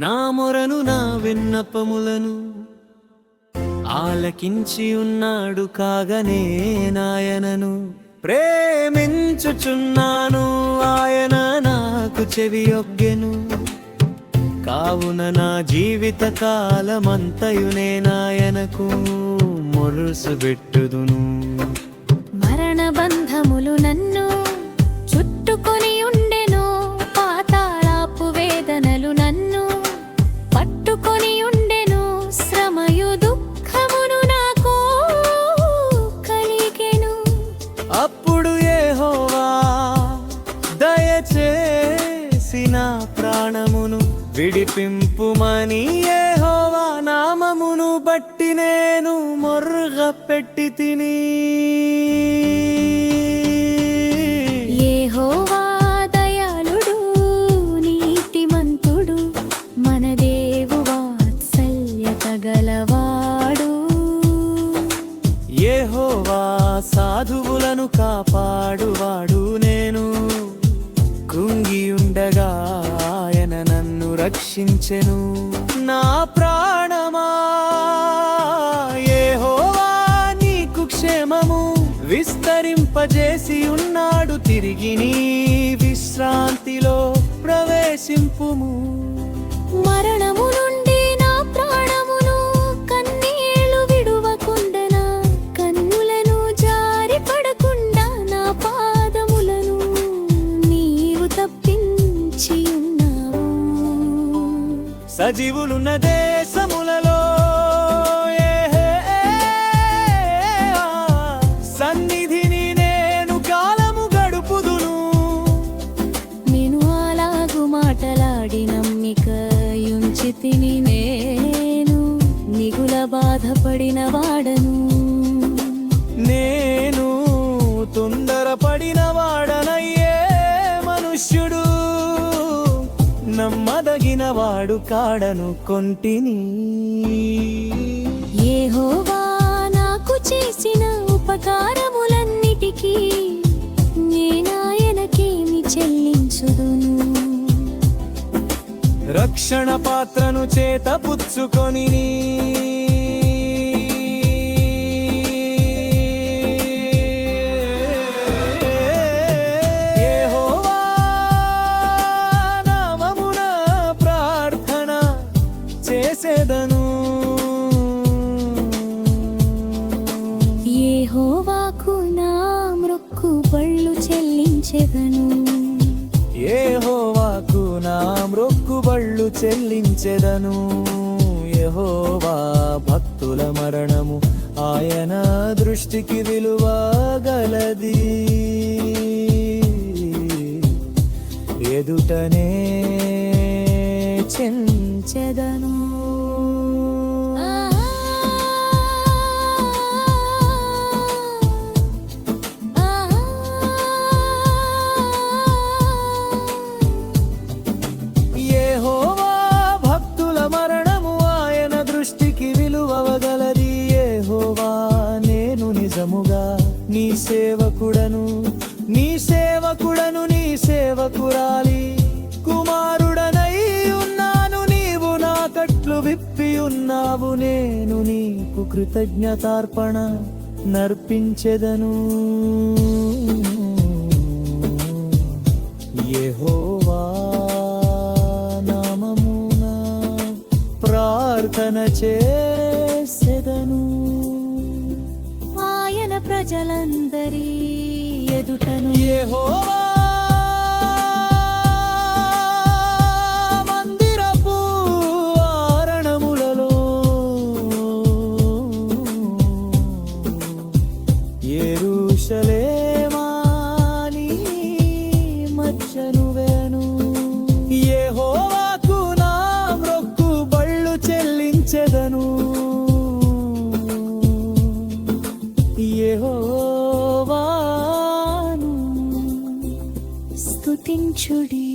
నా మొరను నా విన్నపములను ఆలకించి ఉన్నాడు కాగనే నాయనను ప్రేమించుచున్నాను ఆయన నాకు చెవియొగ్గెను కావున నా జీవిత కాలమంతయు నేనాయనకు మొరుసుబెట్టుదును మరణ బంధములు నన్ను చుట్టుకొని ఉండెను పాతాళాపు వేదనలు నన్ను పట్టుకొని ఉండెను శ్రమయు దుఃఖమును నాకు కలిగెను అప్పుడు యెహోవా దయచేసి నా ప్రాణమును విడిపింపుమని యెహోవా నామమును బట్టి నేను మొర్రపెట్టి తిని యెహోవా దయాళుడు నీతిమంతుడు మన దేవు వాత్సల్యత గలవాడు యెహోవా సాధువులను కాపాడువాడు నేను కృంగి ఉండగా ఆయన నన్ను రక్షించెను నా ప్రాణమా యెహోవా నీకు క్షేమము విస్తరింపజేసి ఉన్నాడు తిరిగి నీ విశ్రాంతిలో ప్రవేశింపుము మరణము నుండి నా ప్రాణమును కన్నీళ్లు విడువకుండనా కన్నులను జారి పడకుండా నా పాదములను నీవు తప్పించి ఉన్నావు సజీవులున్న దేశములలో సన్నిధిని నేను కాలము గడుపుదును నేను అలాగు మాటలాడి నమ్మికయుంచి తిని నేను మిగుల బాధపడిన వాడను నేను తొందరపడిన వాడనయ్యే మనుష్యుడు నమ్మదగిన వాడు కాడను కొంటిని యెహోవా నాకు చేసిన ఉపకారములన్నిటికీ నేనాయనకేమి చెల్లించుదును రక్షణ పాత్రను చేత పుచ్చుకొని యెహోవా నామమున ప్రార్థన చేసేదను యెహోవాకు నా మ్రొక్కుబళ్ళు చెల్లించెదను యెహోవాకు నా మ్రొక్కుబళ్ళు చెల్లించెదను యెహోవా భక్తుల మరణము ఆయన దృష్టికి విలువ గలది ఎదుటనే చెంచెదను యెహోవా భక్తుల మరణము ఆయన దృష్టికి విలువగలది యెహోవా నేను నిజముగా నీ సేవకుడను నీ సేవకురాలి కుమారుడనై ఉన్నాను నీవు నా కట్లు విప్పి ఉన్నావు నేను నీకు కృతజ్ఞతార్పణ నర్పించెదను యెహోవా నామమున ప్రార్థన చేసెదను ఆయన ప్రజలందరి ఎదుటను యెహోవా మందిరపు ఆరణములలో యెరూషలేమా నీ మధ్యను వేను యెహోవాకు నా మ్రొక్కుబళ్ళు చెల్లించెదను స్తుతించుడి